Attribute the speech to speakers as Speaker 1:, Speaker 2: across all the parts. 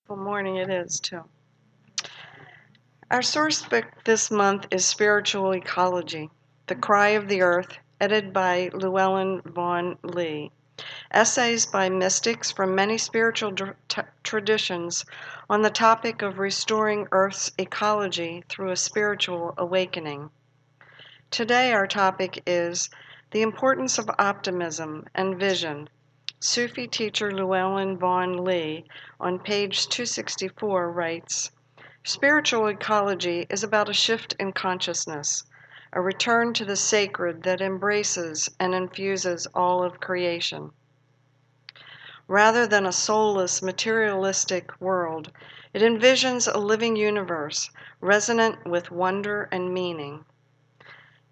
Speaker 1: Well, morning it is, too. Our source book this month is Spiritual Ecology, The Cry of the Earth, edited by Llewellyn Vaughan Lee. Essays by mystics from many spiritual traditions on the topic of restoring Earth's ecology through a spiritual awakening. Today our topic is the importance of optimism and vision. Sufi teacher Llewellyn Vaughan Lee on page 264 writes, Spiritual ecology is about a shift in consciousness, a return to the sacred that embraces and infuses all of creation. Rather than a soulless, materialistic world, it envisions a living universe resonant with wonder and meaning.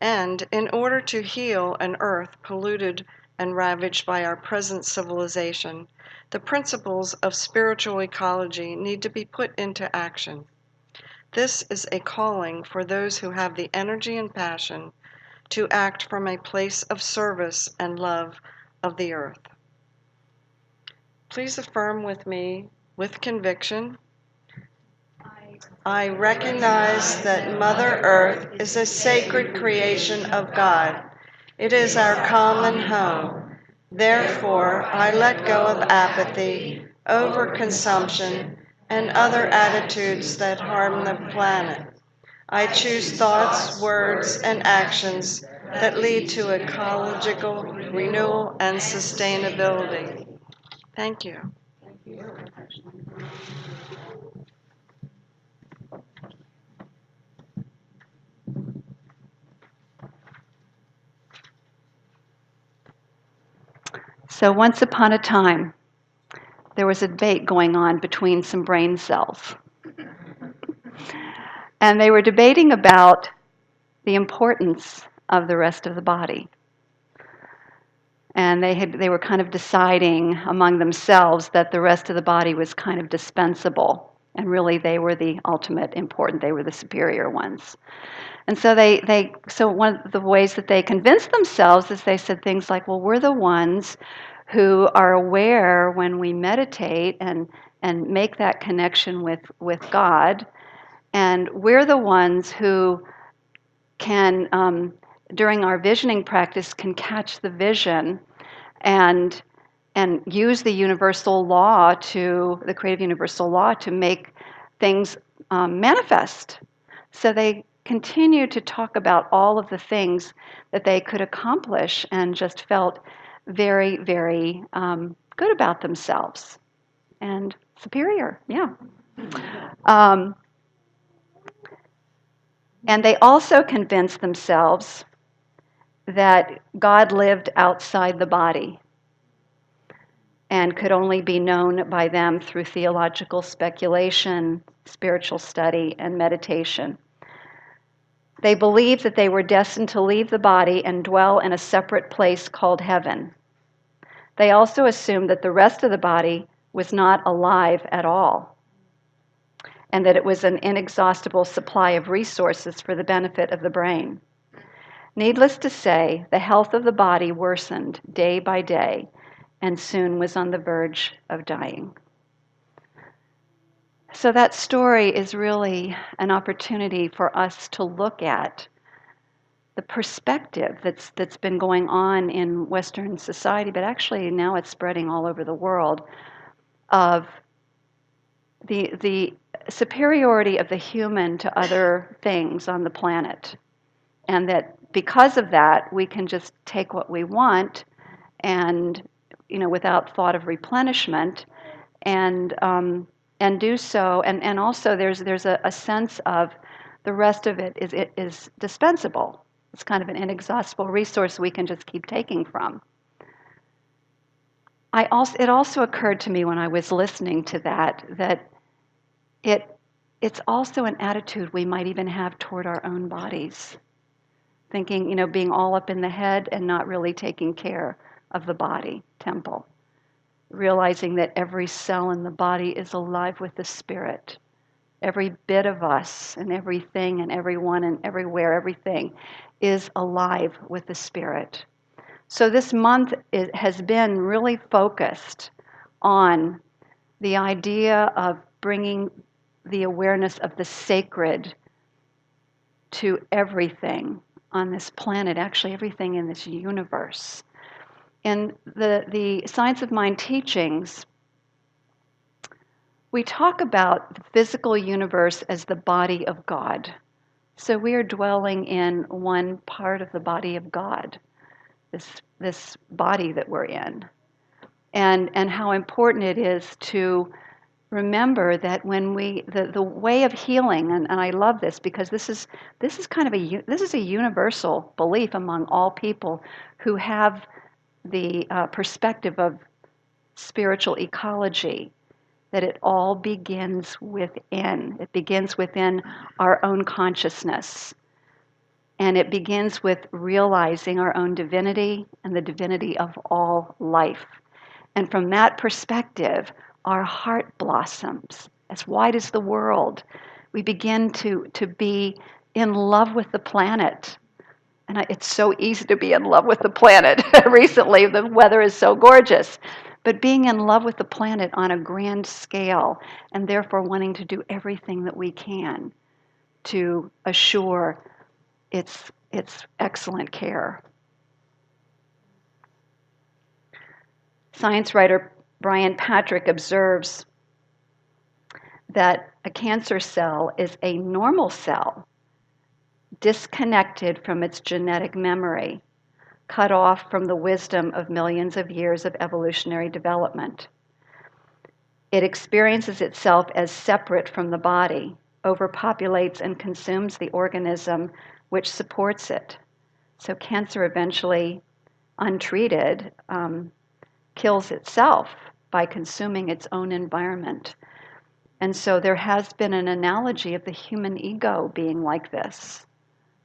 Speaker 1: And in order to heal an earth polluted and ravaged by our present civilization, the principles of spiritual ecology need to be put into action. This is a calling for those who have the energy and passion to act from a place of service and love of the earth. Please affirm with me, with conviction, I recognize that Mother Earth is a sacred creation of God. It is our common home. Therefore, I let go of apathy, overconsumption, and other attitudes that harm the planet. I choose thoughts, words, and actions that lead to ecological renewal and sustainability. Thank you.
Speaker 2: So once upon a time, there was a debate going on between some brain cells. And they were debating about the importance of the rest of the body. And they were kind of deciding among themselves that the rest of the body was kind of dispensable. And really they were the ultimate important, they were the superior ones. And so so one of the ways that they convinced themselves is they said things like, well, we're the ones who are aware when we meditate and make that connection with God. And we're the ones who can, during our visioning practice, can catch the vision and use the universal law the creative universal law to make things manifest. So they continue to talk about all of the things that they could accomplish and just felt very, very good about themselves and superior, yeah. And they also convinced themselves that God lived outside the body and could only be known by them through theological speculation, spiritual study, and meditation. They believed that they were destined to leave the body and dwell in a separate place called heaven. They also assumed that the rest of the body was not alive at all, and that it was an inexhaustible supply of resources for the benefit of the brain. Needless to say, the health of the body worsened day by day and soon was on the verge of dying. So that story is really an opportunity for us to look at the perspective that's been going on in Western society, but actually now it's spreading all over the world, of the superiority of the human to other things on the planet. And that because of that, we can just take what we want and, without thought of replenishment, and do so. And also there's a sense of the rest of it is dispensable. It's kind of an inexhaustible resource we can just keep taking from. It also occurred to me when I was listening to that it's also an attitude we might even have toward our own bodies. Thinking, being all up in the head and not really taking care of the body temple. Realizing that every cell in the body is alive with the spirit. Every bit of us and everything and everyone and everywhere, everything is alive with the spirit. So this month has been really focused on the idea of bringing the awareness of the sacred to everything on this planet, actually everything in this universe. In the Science of Mind teachings, we talk about the physical universe as the body of God. So we are dwelling in one part of the body of God, this body that we're in. And how important it is to remember that when the way of healing, and I love this because this is kind of a universal belief among all people who have the perspective of spiritual ecology, that it all begins within. It begins within our own consciousness. And it begins with realizing our own divinity and the divinity of all life. And from that perspective, our heart blossoms as wide as the world. We begin to be in love with the planet. And it's so easy to be in love with the planet. Recently, the weather is so gorgeous. But being in love with the planet on a grand scale, and therefore wanting to do everything that we can to assure its excellent care. Science writer Brian Patrick observes that a cancer cell is a normal cell disconnected from its genetic memory, cut off from the wisdom of millions of years of evolutionary development. It experiences itself as separate from the body, overpopulates and consumes the organism which supports it. So cancer eventually, untreated, kills itself by consuming its own environment. And so there has been an analogy of the human ego being like this.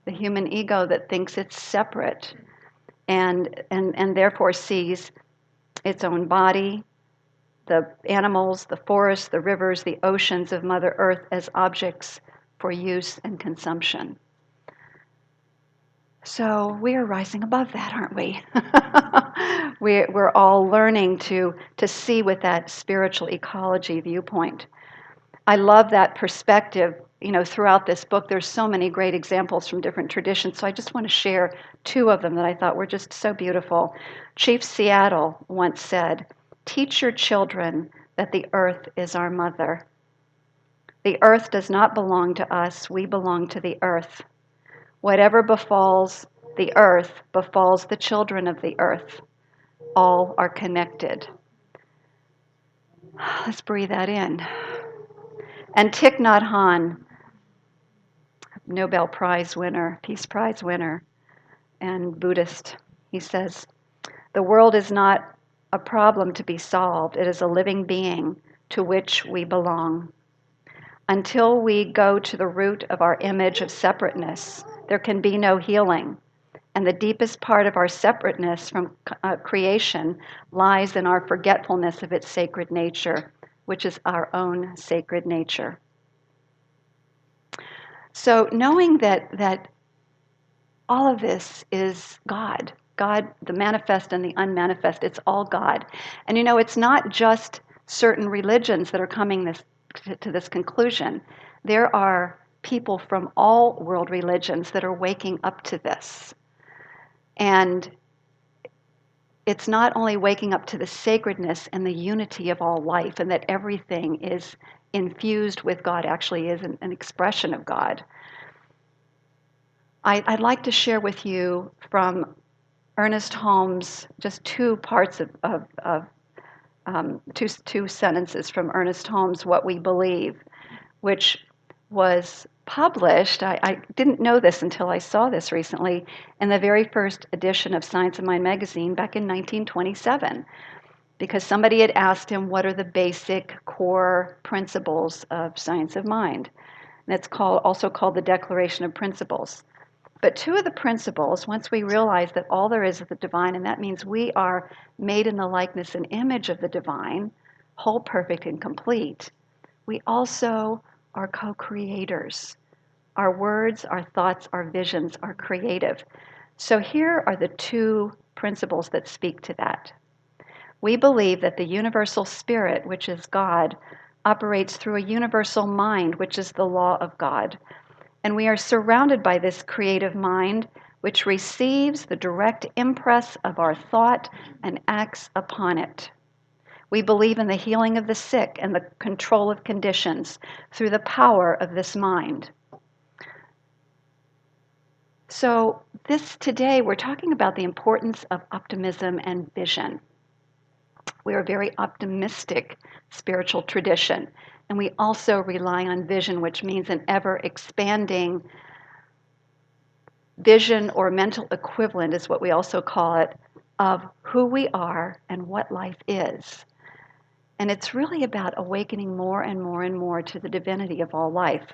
Speaker 2: The human ego that thinks it's separate and therefore sees its own body, the animals, the forests, the rivers, the oceans of Mother Earth as objects for use and consumption. So we are rising above that, aren't we? We're all learning to see with that spiritual ecology viewpoint. I love that perspective. Throughout this book, there's so many great examples from different traditions. So I just want to share two of them that I thought were just so beautiful. Chief Seattle once said, "Teach your children that the earth is our mother. The earth does not belong to us. We belong to the earth. Whatever befalls the earth befalls the children of the earth. All are connected." Let's breathe that in. And Thich Nhat Hanh, Nobel Prize winner, Peace Prize winner, and Buddhist, he says, "The world is not a problem to be solved. It is a living being to which we belong. Until we go to the root of our image of separateness, there can be no healing. And the deepest part of our separateness from creation lies in our forgetfulness of its sacred nature, which is our own sacred nature." So knowing that all of this is God, the manifest and the unmanifest, it's all God. And it's not just certain religions that are coming to this conclusion. There are people from all world religions that are waking up to this. And it's not only waking up to the sacredness and the unity of all life, and that everything is infused with God, actually is an expression of God. I'd like to share with you from Ernest Holmes just two parts of two sentences from Ernest Holmes' "What We Believe," which was published, I didn't know this until I saw this recently, in the very first edition of Science of Mind magazine back in 1927, because somebody had asked him what are the basic core principles of Science of Mind. And it's also called the Declaration of Principles. But two of the principles, once we realize that all there is the divine, and that means we are made in the likeness and image of the divine, whole, perfect, and complete, we also are co-creators. Our words, our thoughts, our visions are creative. So here are the two principles that speak to that. We believe that the universal spirit, which is God, operates through a universal mind, which is the law of God. And we are surrounded by this creative mind, which receives the direct impress of our thought and acts upon it. We believe in the healing of the sick and the control of conditions through the power of this mind. So, today we're talking about the importance of optimism and vision. We are a very optimistic spiritual tradition, and we also rely on vision, which means an ever expanding vision or mental equivalent, is what we also call it, of who we are and what life is. And it's really about awakening more and more and more to the divinity of all life.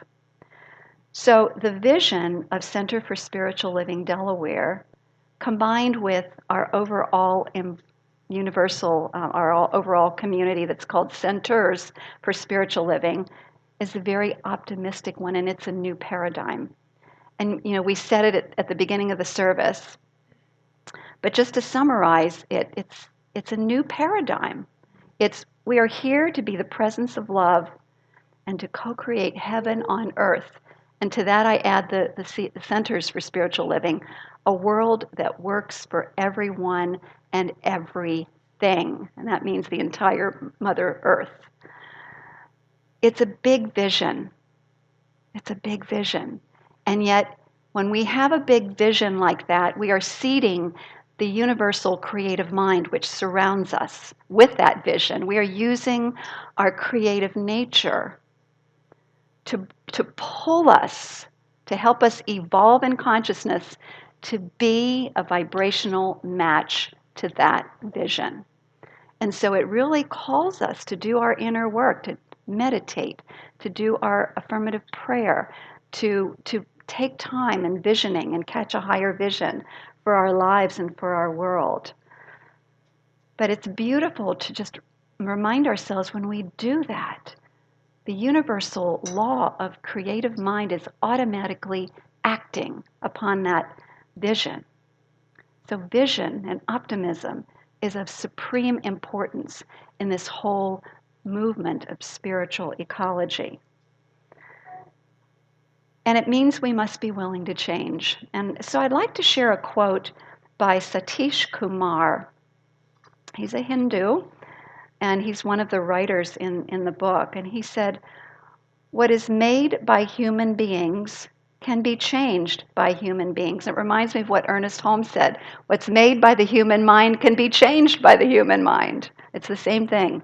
Speaker 2: So the vision of Center for Spiritual Living Delaware, combined with our overall our overall community that's called Centers for Spiritual Living, is a very optimistic one, and it's a new paradigm. And we said it at the beginning of the service, but just to summarize it, it's a new paradigm. We are here to be the presence of love and to co-create heaven on earth. And to that I add the Centers for Spiritual Living, a world that works for everyone and everything. And that means the entire Mother Earth. It's a big vision. It's a big vision. And yet, when we have a big vision like that, we are seeding the universal creative mind which surrounds us with that vision. We are using our creative nature to pull us, to help us evolve in consciousness, to be a vibrational match to that vision. And so it really calls us to do our inner work, to meditate, to do our affirmative prayer, to take time and visioning and catch a higher vision for our lives and for our world. But it's beautiful to just remind ourselves when we do that, the universal law of creative mind is automatically acting upon that vision. So vision and optimism is of supreme importance in this whole movement of spiritual ecology. And it means we must be willing to change. And so I'd like to share a quote by Satish Kumar. He's a Hindu, and he's one of the writers in the book. And he said, "What is made by human beings can be changed by human beings." It reminds me of what Ernest Holmes said. What's made by the human mind can be changed by the human mind. It's the same thing.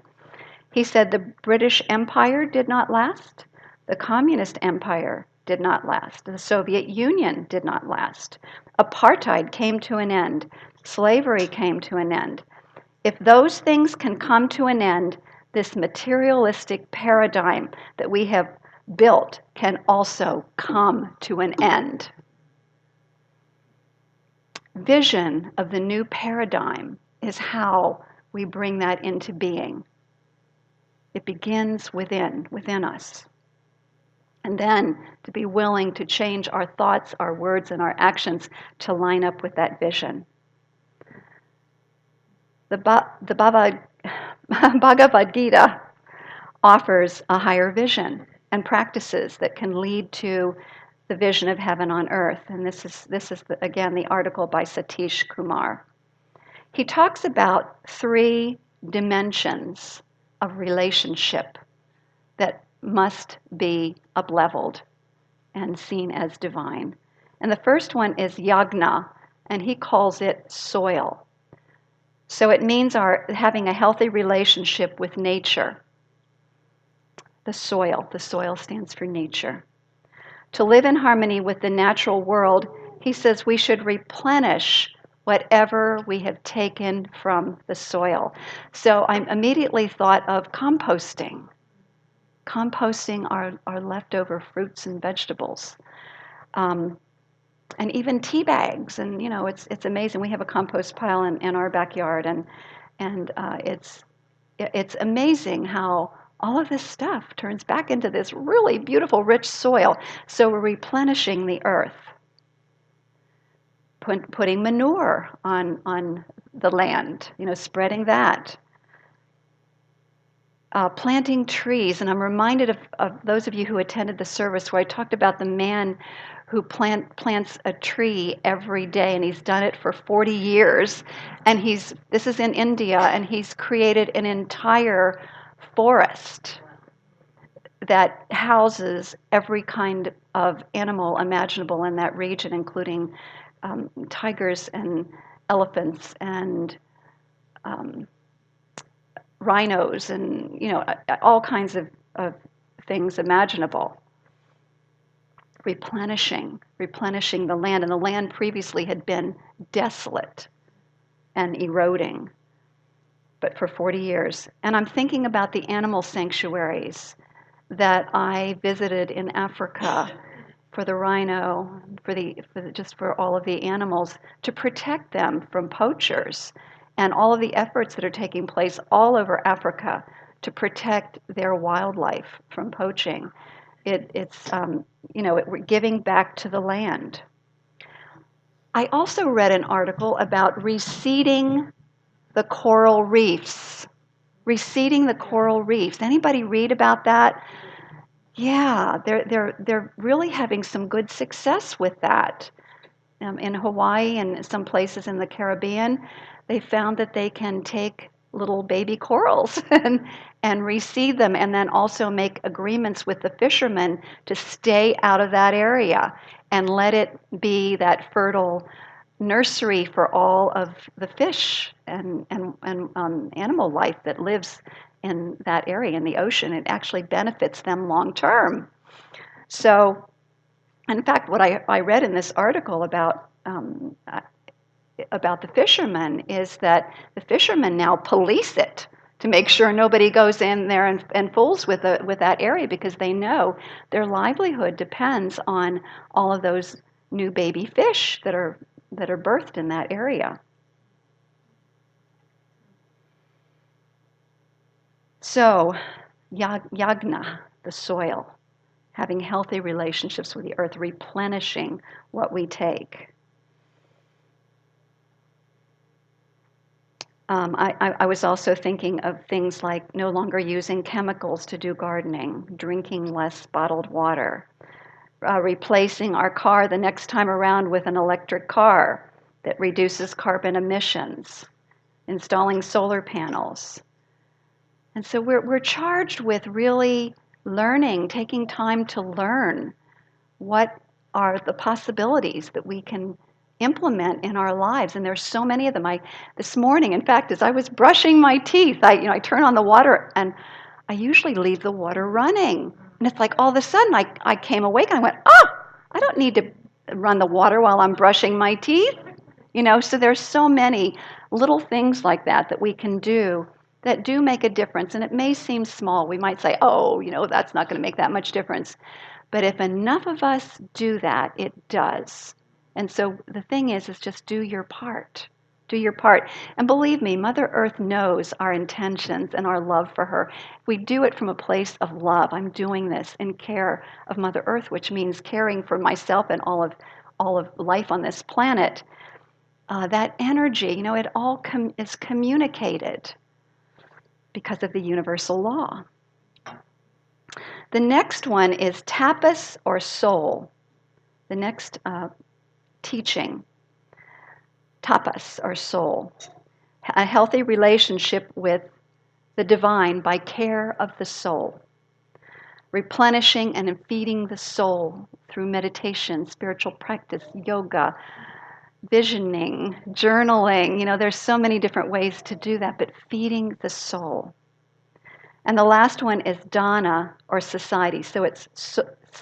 Speaker 2: He said the British Empire did not last. The Communist Empire did not last. The Soviet Union did not last. Apartheid came to an end. Slavery came to an end. If those things can come to an end, this materialistic paradigm that we have built can also come to an end. Vision of the new paradigm is how we bring that into being. It begins within us. And then to be willing to change our thoughts, our words, and our actions to line up with that vision. The Bhagavad Gita offers a higher vision and practices that can lead to the vision of heaven on earth. And this is again the article by Satish Kumar. He talks about 3 dimensions of relationship that must be upleveled and seen as divine. And the first one is yagna, and he calls it soil. So it means having a healthy relationship with nature. The soil stands for nature. To live in harmony with the natural world, he says we should replenish whatever we have taken from the soil. So I immediately thought of composting. Composting our leftover fruits and vegetables. And even tea bags, and it's amazing. We have a compost pile in our backyard, and it's amazing how all of this stuff turns back into this really beautiful, rich soil. So we're replenishing the earth, putting manure on the land, spreading that. planting trees. And I'm reminded of those of you who attended the service where I talked about the man who plants a tree every day, and he's done it for 40 years. And this is in India, and he's created an entire forest that houses every kind of animal imaginable in that region, including tigers and elephants and rhinos and all kinds of things imaginable. Replenishing the land, and the land previously had been desolate and eroding, but for 40 years. And I'm thinking about the animal sanctuaries that I visited in Africa for the rhino, just for all of the animals, to protect them from poachers, and all of the efforts that are taking place all over Africa to protect their wildlife from poaching. It's giving back to the land. I also read an article about reseeding the coral reefs. Reseeding the coral reefs. Anybody read about that? Yeah, they're really having some good success with that. In Hawaii and some places in the Caribbean, they found that they can take little baby corals and reseed them, and then also make agreements with the fishermen to stay out of that area and let it be that fertile nursery for all of the fish and animal life that lives in that area in the ocean. It actually benefits them long term. So, in fact, what I read in this article about the fishermen is that the fishermen now police it to make sure nobody goes in there and fools with that area, because they know their livelihood depends on all of those new baby fish that are birthed in that area. So, yagna, the soil, having healthy relationships with the earth, replenishing what we take. I was also thinking of things like no longer using chemicals to do gardening, drinking less bottled water, replacing our car the next time around with an electric car that reduces carbon emissions, installing solar panels. And so we're charged with really learning, taking time to learn what are the possibilities that we can implement in our lives. And there's so many of them. This morning, in fact, as I was brushing my teeth, I turn on the water, and I usually leave the water running. And it's like all of a sudden I came awake and I went, I don't need to run the water while I'm brushing my teeth. So there's so many little things like that we can do that do make a difference. And it may seem small. We might say, that's not going to make that much difference. But if enough of us do that, it does. And so the thing is just do your part. Do your part. And believe me, Mother Earth knows our intentions and our love for her. We do it from a place of love. I'm doing this in care of Mother Earth, which means caring for myself and all of life on this planet. That energy, it all is communicated because of the universal law. The next one is tapas or soul. The next teaching, tapas or soul. A healthy relationship with the divine by care of the soul. Replenishing and feeding the soul through meditation, spiritual practice, yoga, visioning, journaling. There's so many different ways to do that, but feeding the soul. And the last one is dana, or society. So it's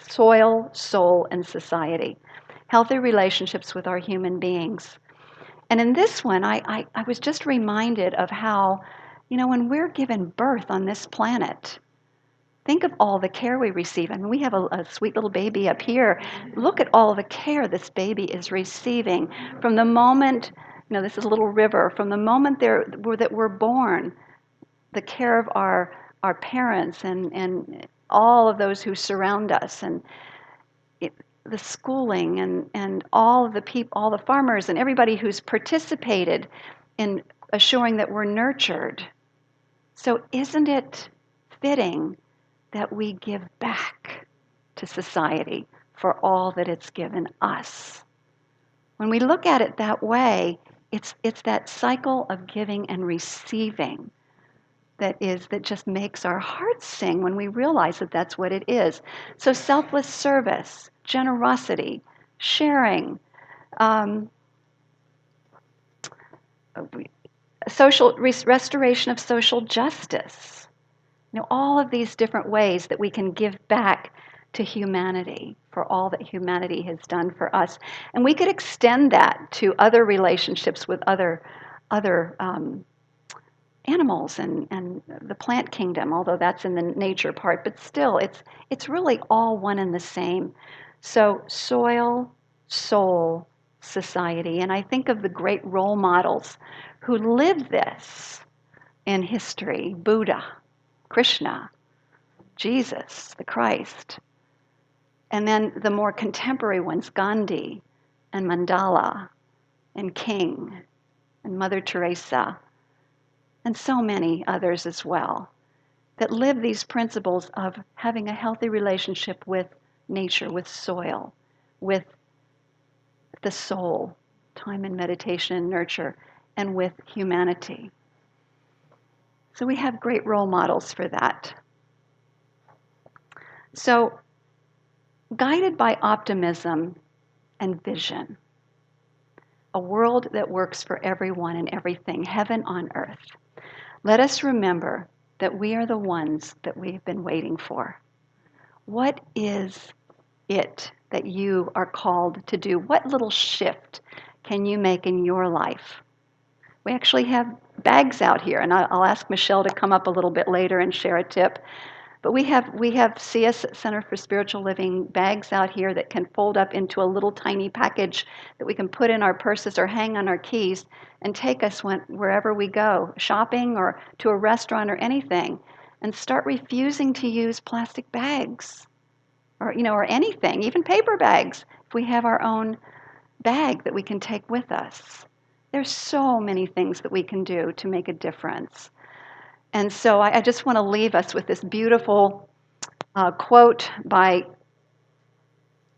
Speaker 2: soil, soul, and society. Healthy relationships with our human beings. And in this one, I was just reminded of how, when we're given birth on this planet, think of all the care we receive. I mean, we have a sweet little baby up here. Look at all the care this baby is receiving from the moment, this is a little river, from the moment that we're born, the care of our parents and all of those who surround us, and the schooling and all of the people, all the farmers and everybody who's participated in assuring that we're nurtured. So isn't it fitting that we give back to society for all that it's given us. When we look at it that way, it's that cycle of giving and receiving that just makes our hearts sing when we realize that that's what it is. So selfless service, generosity, sharing, um, restoration of social justice. All of these different ways that we can give back to humanity for all that humanity has done for us. And we could extend that to other relationships with other animals and the plant kingdom, although that's in the nature part, but still it's really all one and the same. So soil, soul, society. And I think of the great role models who lived this in history: Buddha, Krishna, Jesus, the Christ. And then the more contemporary ones, Gandhi and Mandela and King and Mother Teresa, and so many others as well, that live these principles of having a healthy relationship with nature, with soil, with the soul, time and meditation and nurture, and with humanity. So we have great role models for that. So, guided by optimism and vision, a world that works for everyone and everything, heaven on earth, let us remember that we are the ones that we've been waiting for. What is it that you are called to do? What little shift can you make in your life? We actually have bags out here, and I'll ask Michelle to come up a little bit later and share a tip. But we have CS, Center for Spiritual Living, bags out here that can fold up into a little tiny package that we can put in our purses or hang on our keys and take us wherever we go, shopping or to a restaurant or anything, and start refusing to use plastic bags or anything, even paper bags, if we have our own bag that we can take with us. There's so many things that we can do to make a difference. And so I just want to leave us with this beautiful quote by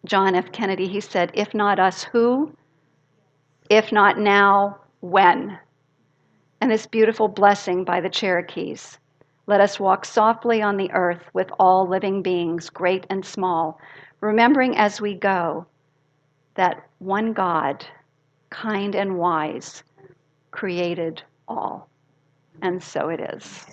Speaker 2: John F. Kennedy. He said, "If not us, who? If not now, when?" And this beautiful blessing by the Cherokees. Let us walk softly on the earth with all living beings, great and small, remembering as we go that one God, kind and wise, created all. And so it is.